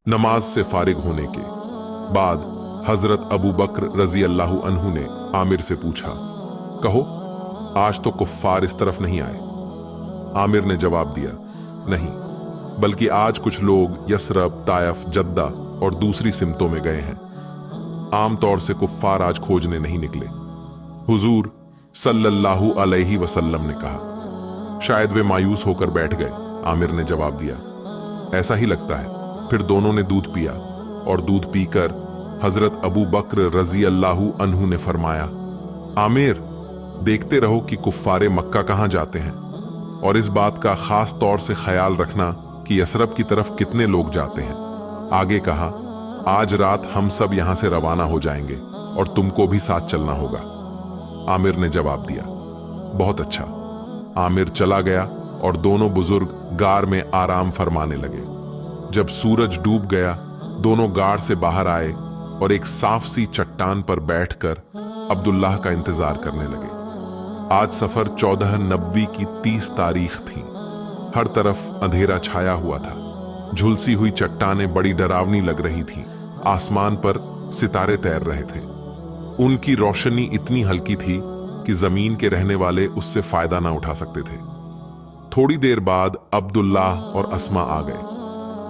नमाज से फारिग होने के बाद हजरत अबू बकर रजी अल्लाह अन्हु ने आमिर से पूछा, कहो आज तो कुफ्फार इस तरफ नहीं आए? आमिर ने जवाब दिया, नहीं, बल्कि आज कुछ लोग यसरब, तायफ, जद्दा और दूसरी सिमतों में गए हैं। आमतौर से कुफ्फार आज खोजने नहीं निकले। हुजूर सल्लल्लाहु अलैहि वसल्लम ने कहा, शायद वे मायूस होकर बैठ गए। आमिर ने जवाब दिया, ऐसा ही लगता है। फिर दोनों ने दूध पिया और दूध पीकर हजरत अबू बकर रजी अल्लाह अन्हु ने फरमाया, आमिर, देखते रहो कि कुफ्फारे मक्का कहां जाते हैं, और इस बात का खास तौर से ख्याल रखना कि यसरब की तरफ कितने लोग जाते हैं। आगे कहा, आज रात हम सब यहां से रवाना हो जाएंगे और तुमको भी साथ चलना होगा। आमिर ने जवाब दिया, बहुत अच्छा। आमिर चला गया और दोनों बुजुर्ग गार में आराम फरमाने लगे। जब सूरज डूब गया, दोनों गार से बाहर आए और एक साफ सी चट्टान पर बैठकर अब्दुल्लाह का इंतजार करने लगे। आज सफर 14 नबी की 30 तारीख थी। हर तरफ अंधेरा छाया हुआ था। झुलसी हुई चट्टानें बड़ी डरावनी लग रही थीं। आसमान पर सितारे तैर रहे थे। उनकी रोशनी इतनी हल्की थी कि जमीन के रहने वाले उससे फायदा ना उठा सकते थे। थोड़ी देर बाद अब्दुल्लाह और अस्मा आ गए।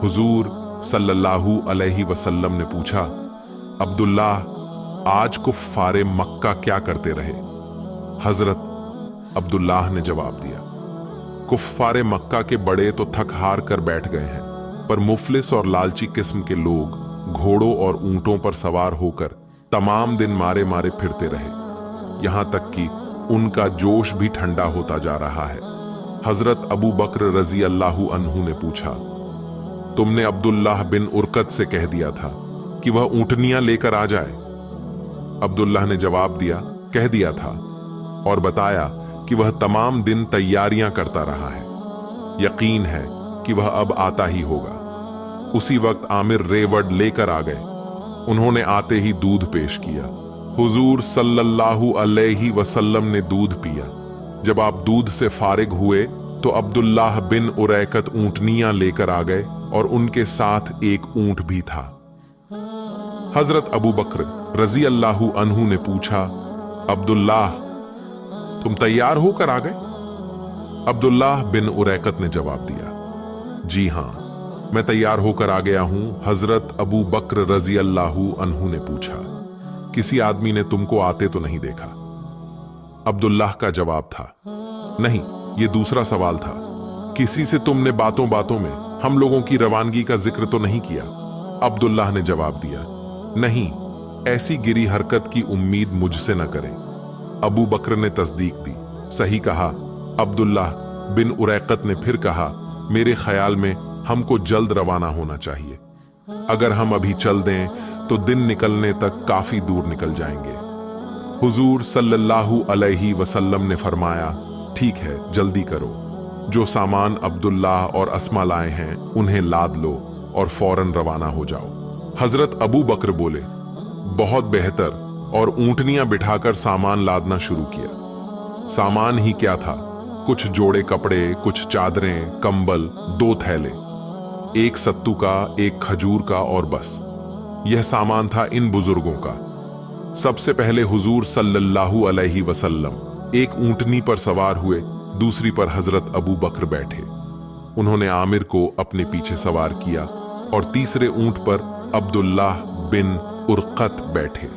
हुजूर सल्लल्लाहु अलैहि वसल्लम ने पूछा, अब्दुल्लाह, आज कुफ्फारे मक्का क्या करते रहे? हजरत अब्दुल्लाह ने जवाब दिया, कुफ्फारे मक्का के बड़े तो थक हार कर बैठ गए हैं, पर मुफलिस और लालची किस्म के लोग घोड़ों और ऊंटों पर सवार होकर तमाम दिन मारे मारे फिरते रहे, यहां तक कि उनका जोश भी ठंडा होता जा रहा है। हजरत अबू बकर रजी अल्लाह अन्हु ने पूछा, तुमने अब्दुल्लाह बिन उरकत से कह दिया था कि वह ऊंटनियां लेकर आ जाए? अब्दुल्लाह ने जवाब दिया, कह दिया था, और बताया कि वह तमाम दिन तैयारियां करता रहा है। यकीन है कि वह अब आता ही होगा। उसी वक्त आमिर रेवड़ लेकर आ गए। उन्होंने आते ही दूध पेश किया। हुजूर सल्लल्लाहु अलैहि वसल्लम ने दूध पिया। जब आप दूध से फारिग हुए तो अब्दुल्लाह बिन उरैकत ऊंटनियां लेकर आ गए और उनके साथ एक ऊंट भी था। हजरत अबू बकर रजी अल्लाह अन्हु ने पूछा, अब्दुल्लाह, तुम तैयार होकर आ गए? अब्दुल्लाह बिन उरैकत ने जवाब दिया, जी हां, मैं तैयार होकर आ गया हूं। हजरत अबू बकर रजी अल्लाह अन्हु ने पूछा, किसी आदमी ने तुमको आते तो नहीं देखा? अब्दुल्लाह का जवाब था, नहीं, ये दूसरा सवाल था। किसी से तुमने बातों बातों में हम लोगों की रवानगी का जिक्र तो नहीं किया? अब्दुल्लाह ने जवाब दिया, नहीं, ऐसी गिरी हरकत की उम्मीद मुझसे न करें। अबू बकर ने तस्दीक दी, सही कहा। अब्दुल्लाह बिन उरैकत ने फिर कहा, मेरे ख्याल में हमको जल्द रवाना होना चाहिए। अगर हम अभी चल दें तो दिन निकलने तक काफी दूर निकल जाएंगे। हुजूर सल्लल्लाहु अलैहि वसल्लम ने फरमाया, ठीक है, जल्दी करो। जो सामान अब्दुल्लाह और अस्मा लाए हैं उन्हें लाद लो और फौरन रवाना हो जाओ। हजरत अबू बकर बोले, बहुत बेहतर, और ऊंटनियां बिठाकर सामान लादना शुरू किया। सामान ही क्या था, कुछ जोड़े कपड़े, कुछ चादरें, कंबल, 2 थैले, एक सत्तू का, एक खजूर का, और बस यह सामान था इन बुजुर्गों का। सबसे पहले हुजूर सल्लल्लाहु अलैहि वसल्लम एक ऊंटनी पर सवार हुए, दूसरी पर हजरत अबू बकर बैठे। उन्होंने आमिर को अपने पीछे सवार किया और तीसरे ऊंट पर अब्दुल्लाह बिन उरकत बैठे।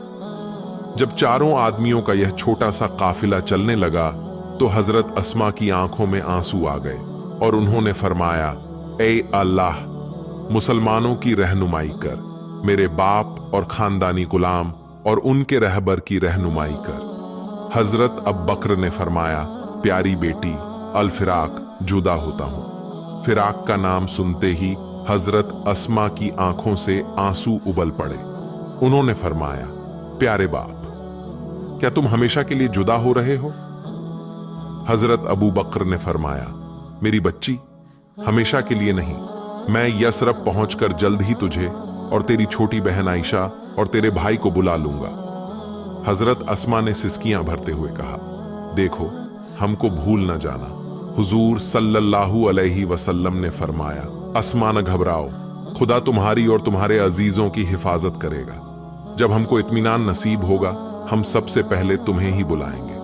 जब चारों आदमियों का यह छोटा सा काफिला चलने लगा तो हजरत अस्मा की आंखों में आंसू आ गए और उन्होंने फरमाया, ए अल्लाह, मुसलमानों की रहनुमाई कर, मेरे बाप और खानदानी गुलाम और उनके रहबर की रहनुमाई कर। हजरत अब बकर ने फरमाया, प्यारी बेटी, अल फिराक, जुदा होता हूं। फिराक का नाम सुनते ही हजरत अस्मा की आंखों से आंसू उबल पड़े। उन्होंने फरमाया, प्यारे बाप, क्या तुम हमेशा के लिए जुदा हो रहे हो? हजरत अबू बकर ने फरमाया, मेरी बच्ची, हमेशा के लिए नहीं। मैं यसरब पहुंचकर जल्द ही तुझे और तेरी छोटी बहन आयशा और तेरे भाई को बुला लूंगा। हजरत अस्मा ने सिसकियां भरते हुए कहा, देखो, हमको भूल न जाना। हुजूर सल्लल्लाहु अलैहि वसल्लम ने फरमाया, अस्मा न घबराओ, खुदा तुम्हारी और तुम्हारे अजीजों की हिफाजत करेगा। जब हमको इत्मीनान नसीब होगा हम सबसे पहले तुम्हें ही बुलाएंगे।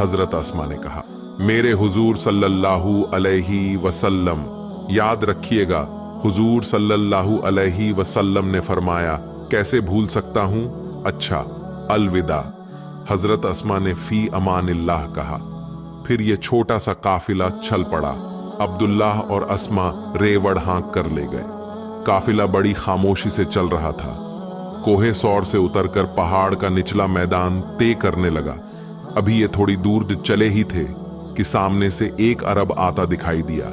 हजरत अस्मा ने कहा, मेरे हुजूर सल्लल्लाहु अलैहि वसल्लम, याद रखिएगा हुजूर सल्लल्लाहु अलैहि वसल्लम ने फरमाया, कैसे भूल सकता हूं। अच्छा, अलविदा। हजरत अस्मा ने फी अमानिल्लाह कहा। फिर ये छोटा सा काफिला चल पड़ा। अब्दुल्लाह और अस्मा रेवड़ हाँक कर ले गए। काफिला बड़ी खामोशी से चल रहा था। कोहे सौर से उतरकर पहाड़ का निचला मैदान तय करने लगा। अभी ये थोड़ी दूर चले ही थे कि सामने से एक अरब आता दिखाई दिया।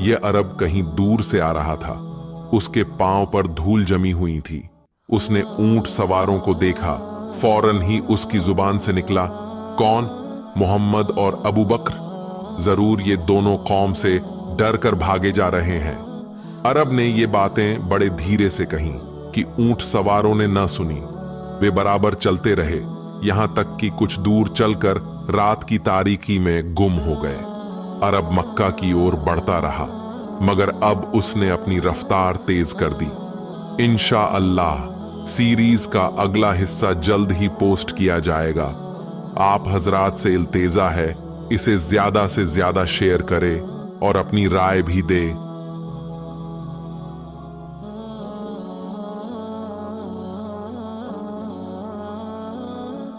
यह अरब कहीं दूर से आ रहा था। उसके पांव पर धूल जमी हुई थी। उसने ऊंट सवारों को देखा। फौरन ही उसकी जुबान से निकला, कौन? मोहम्मद और अबू बकर। जरूर ये दोनों कौम से डर कर भागे जा रहे हैं। अरब ने ये बातें बड़े धीरे से कहीं कि ऊंट सवारों ने न सुनी। वे बराबर चलते रहे, यहां तक कि कुछ दूर चलकर रात की तारीकी में गुम हो गए। अरब मक्का की ओर बढ़ता रहा, मगर अब उसने अपनी रफ्तार तेज कर दी। इंशा अल्लाह सीरीज का अगला हिस्सा जल्द ही पोस्ट किया जाएगा। आप हजरात से इल्तेजा है, इसे ज्यादा से ज्यादा शेयर करें और अपनी राय भी दे।